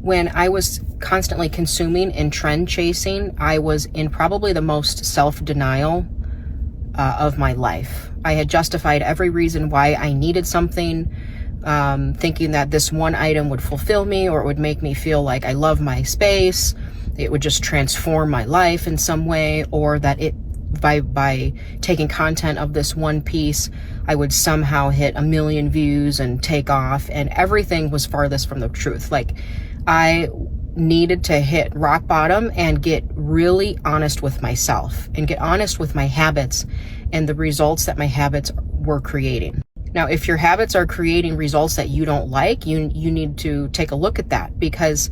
when I was constantly consuming and trend chasing, I was in probably the most self-denial of my life. I had justified every reason why I needed something, thinking that this one item would fulfill me, or it would make me feel like I love my space. It would just transform my life in some way, or that it, by taking content of this one piece, I would somehow hit 1 million views and take off, and everything was farthest from the truth. Like, I needed to hit rock bottom and get really honest with myself and get honest with my habits and the results that my habits were creating. Now, if your habits are creating results that you don't like, you need to take a look at that, because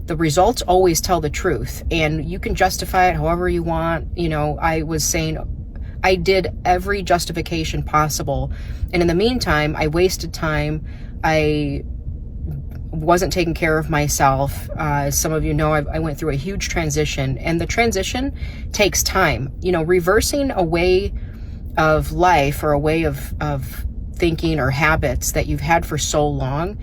the results always tell the truth, and you can justify it however you want. You know, I was saying I did every justification possible, and in the meantime, I wasted time. I wasn't taking care of myself. As some of you know, I went through a huge transition, and the transition takes time. You know, reversing a way of life or a way of thinking or habits that you've had for so long,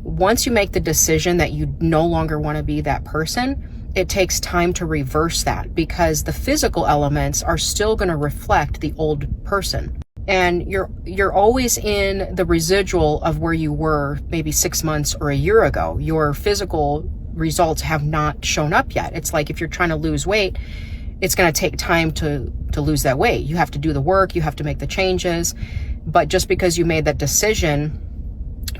once you make the decision that you no longer want to be that person, it takes time to reverse that, because the physical elements are still going to reflect the old person. And you're always in the residual of where you were maybe 6 months or a year ago. Your physical results have not shown up yet. It's like if you're trying to lose weight, it's going to take time to lose that weight. You have to do the work, you have to make the changes. But just because you made that decision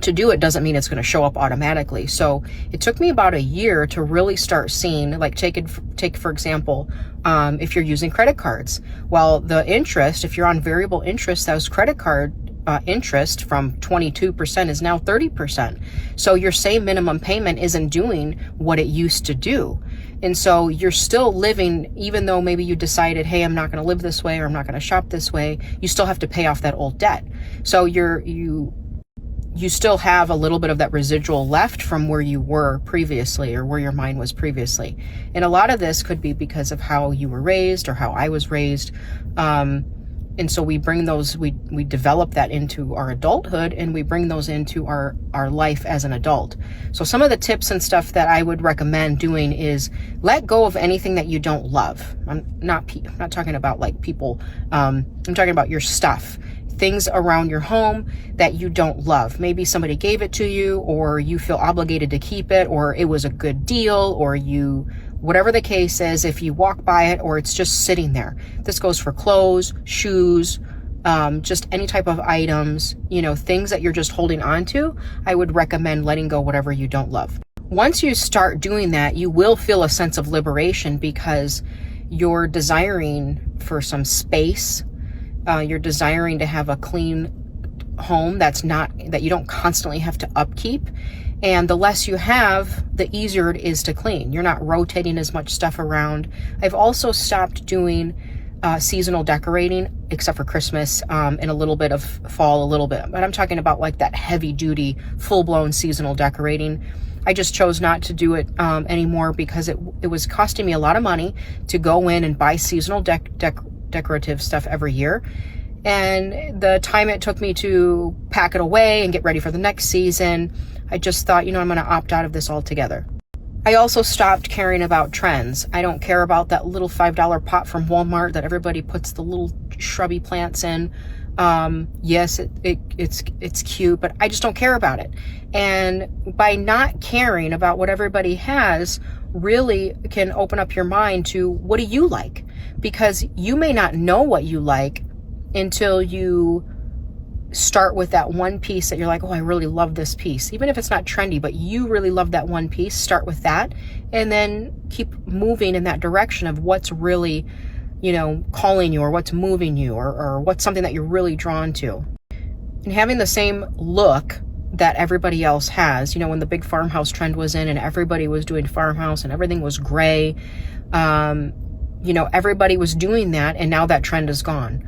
to do it doesn't mean it's going to show up automatically. So it took me about a year to really start seeing, like, take for example, if you're using credit cards. Well, the interest, if you're on variable interest, those credit card interest from 22% is now 30%. So your same minimum payment isn't doing what it used to do. And so you're still living, even though maybe you decided, hey, I'm not going to live this way, or I'm not going to shop this way, you still have to pay off that old debt. So you still have a little bit of that residual left from where you were previously, or where your mind was previously. And a lot of this could be because of how you were raised or how I was raised. And so we bring those, we develop that into our adulthood, and we bring those into our life as an adult. So some of the tips and stuff that I would recommend doing is let go of anything that you don't love. I'm not talking about like people. I'm talking about your stuff. Things around your home that you don't love. Maybe somebody gave it to you, or you feel obligated to keep it, or it was a good deal, or whatever the case is, if you walk by it, or it's just sitting there. This goes for clothes, shoes, just any type of items, things that you're just holding on to. I would recommend letting go whatever you don't love. Once you start doing that, you will feel a sense of liberation, because you're desiring for some space. You're desiring to have a clean home that you don't constantly have to upkeep. And the less you have, the easier it is to clean. You're not rotating as much stuff around. I've also stopped doing seasonal decorating, except for Christmas, and a little bit of fall, a little bit. But I'm talking about like that heavy duty, full-blown seasonal decorating. I just chose not to do it anymore, because it was costing me a lot of money to go in and buy seasonal decorative stuff every year. And the time it took me to pack it away and get ready for the next season, I just thought, I'm going to opt out of this altogether. I also stopped caring about trends. I don't care about that little $5 pot from Walmart that everybody puts the little shrubby plants in. Yes, it's cute, but I just don't care about it. And by not caring about what everybody has, really can open up your mind to, what do you like? Because you may not know what you like until you start with that one piece that you're like, oh, I really love this piece. Even if it's not trendy, but you really love that one piece, start with that, and then keep moving in that direction of what's really, calling you, or what's moving you, or what's something that you're really drawn to. And having the same look that everybody else has, when the big farmhouse trend was in and everybody was doing farmhouse and everything was gray, everybody was doing that, and now that trend is gone.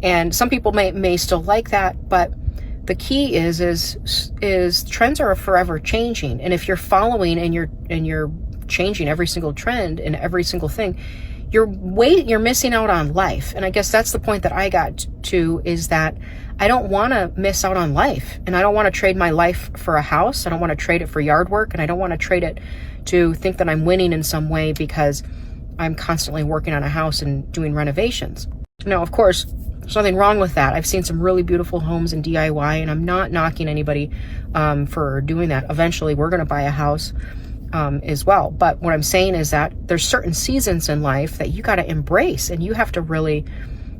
And some people may still like that, but the key is trends are forever changing. And if you're following and you're changing every single trend and every single thing, you're missing out on life. And I guess that's the point that I got to, is that I don't want to miss out on life. And I don't want to trade my life for a house. I don't want to trade it for yard work. And I don't want to trade it to think that I'm winning in some way because I'm constantly working on a house and doing renovations. Now, of course, there's nothing wrong with that. I've seen some really beautiful homes in DIY, and I'm not knocking anybody for doing that. Eventually, we're going to buy a house as well. But what I'm saying is that there's certain seasons in life that you got to embrace, and you have to really,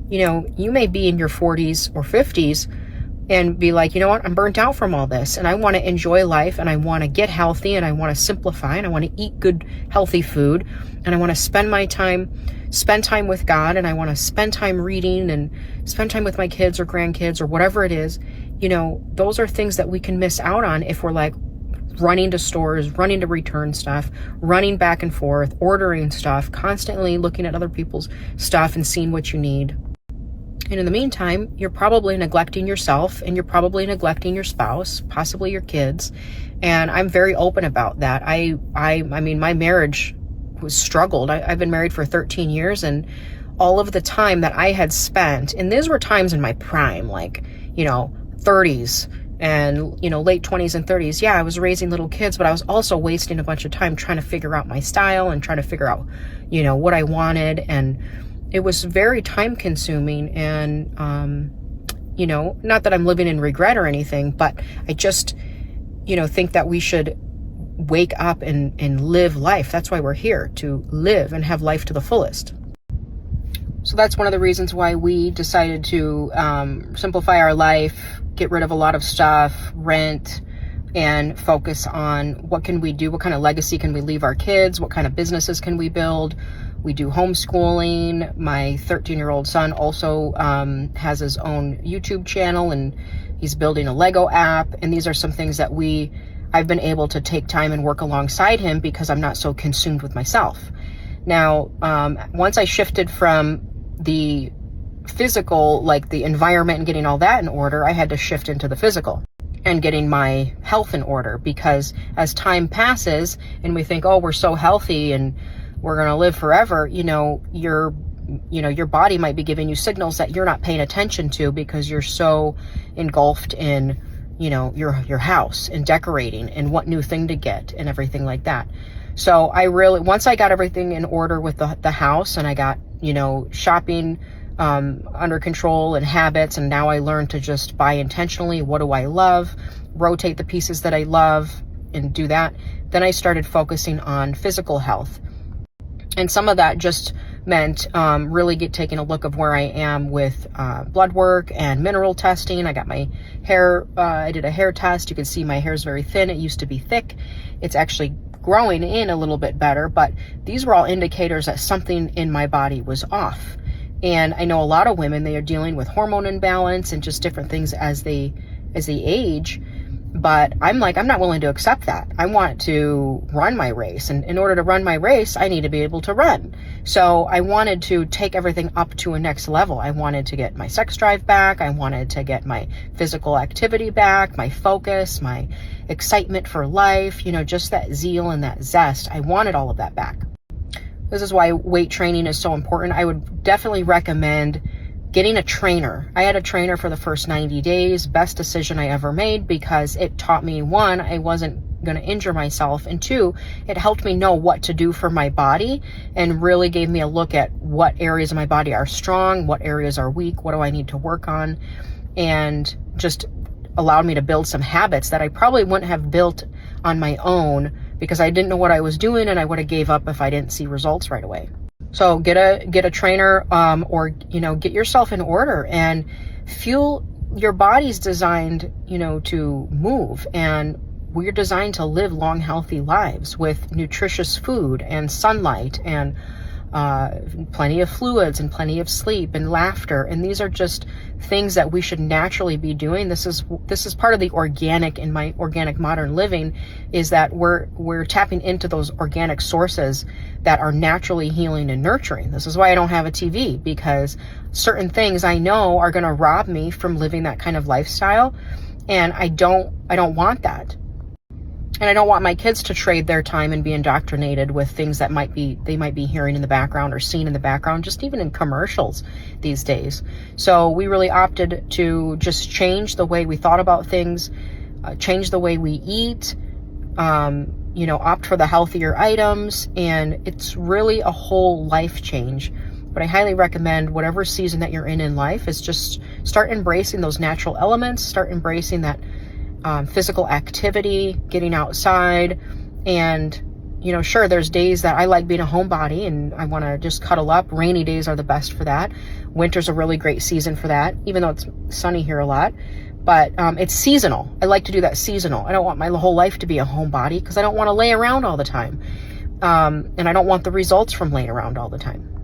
you may be in your 40s or 50s and be like, you know what, I'm burnt out from all this, and I want to enjoy life, and I want to get healthy, and I want to simplify, and I want to eat good, healthy food, and I want to spend time with God, and I want to spend time reading and spend time with my kids or grandkids or whatever it is. Those are things that we can miss out on if we're like running to stores, running to return stuff, running back and forth, ordering stuff, constantly looking at other people's stuff and seeing what you need. And in the meantime, you're probably neglecting yourself, and you're probably neglecting your spouse, possibly your kids. And I'm very open about that. I mean, my marriage was struggled. I've been married for 13 years, and all of the time that I had spent, and these were times in my prime, like, 30s and, late 20s and 30s. Yeah, I was raising little kids, but I was also wasting a bunch of time trying to figure out my style and trying to figure out, what I wanted. And it was very time consuming, and, not that I'm living in regret or anything, but I just, think that we should wake up and live life. That's why we're here, to live and have life to the fullest. So that's one of the reasons why we decided to simplify our life, get rid of a lot of stuff, rent, and focus on what can we do, what kind of legacy can we leave our kids, what kind of businesses can we build. We do homeschooling. My 13-year-old son also has his own YouTube channel, and he's building a Lego app. And these are some things that I've been able to take time and work alongside him because I'm not so consumed with myself. Now, once I shifted from the physical, like the environment and getting all that in order, I had to shift into the physical and getting my health in order, because as time passes and we think, oh, we're so healthy and we're going to live forever, your body might be giving you signals that you're not paying attention to because you're so engulfed in, your house and decorating and what new thing to get and everything like that. So once I got everything in order with the house, and I got, shopping under control and habits, and now I learned to just buy intentionally. What do I love? Rotate the pieces that I love and do that. Then I started focusing on physical health. And some of that just meant really taking a look of where I am with blood work and mineral testing. I got my hair, I did a hair test. You can see my hair is very thin. It used to be thick. It's actually growing in a little bit better, but these were all indicators that something in my body was off. And I know a lot of women, they are dealing with hormone imbalance and just different things as they age. But I'm not willing to accept that. I want to run my race. And in order to run my race, I need to be able to run. So I wanted to take everything up to a next level. I wanted to get my sex drive back. I wanted to get my physical activity back, my focus, my excitement for life, just that zeal and that zest. I wanted all of that back. This is why weight training is so important. I would definitely recommend getting a trainer. I had a trainer for the first 90 days. Best decision I ever made, because it taught me, one, I wasn't going to injure myself, and two, it helped me know what to do for my body and really gave me a look at what areas of my body are strong, what areas are weak, what do I need to work on, and just allowed me to build some habits that I probably wouldn't have built on my own because I didn't know what I was doing, and I would have gave up if I didn't see results right away. So get a trainer, or, get yourself in order and feel your body's designed, to move, and we're designed to live long, healthy lives with nutritious food and sunlight and plenty of fluids and plenty of sleep and laughter. And these are just things that we should naturally be doing. This is part of the organic in my organic modern living, is that we're tapping into those organic sources that are naturally healing and nurturing. This is why I don't have a TV, because certain things I know are going to rob me from living that kind of lifestyle. And I don't want that. And I don't want my kids to trade their time and be indoctrinated with things that they might be hearing in the background or seeing in the background, just even in commercials these days. So we really opted to just change the way we thought about things, change the way we eat, opt for the healthier items. And it's really a whole life change. But I highly recommend whatever season that you're in life is just start embracing those natural elements, start embracing that physical activity, getting outside. And, sure, there's days that I like being a homebody and I want to just cuddle up. Rainy days are the best for that. Winter's a really great season for that, even though it's sunny here a lot. But it's seasonal. I like to do that seasonal. I don't want my whole life to be a homebody because I don't want to lay around all the time. And I don't want the results from laying around all the time.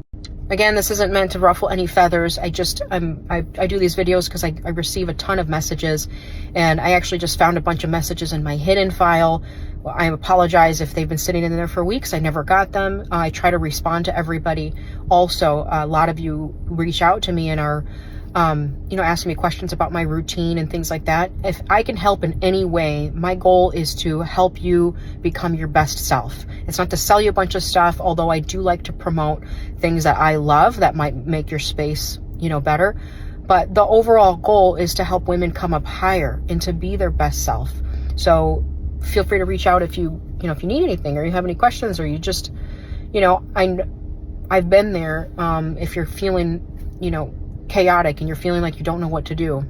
Again, this isn't meant to ruffle any feathers. I do these videos because I receive a ton of messages, and I actually just found a bunch of messages in my hidden file. Well, I apologize if they've been sitting in there for weeks. I never got them. I try to respond to everybody. Also, a lot of you reach out to me and are asking me questions about my routine and things like that. If I can help in any way, my goal is to help you become your best self. It's not to sell you a bunch of stuff, although I do like to promote things that I love that might make your space, better. But the overall goal is to help women come up higher and to be their best self. So feel free to reach out if you need anything or you have any questions or you just, I've been there. If you're feeling, chaotic and you're feeling like you don't know what to do.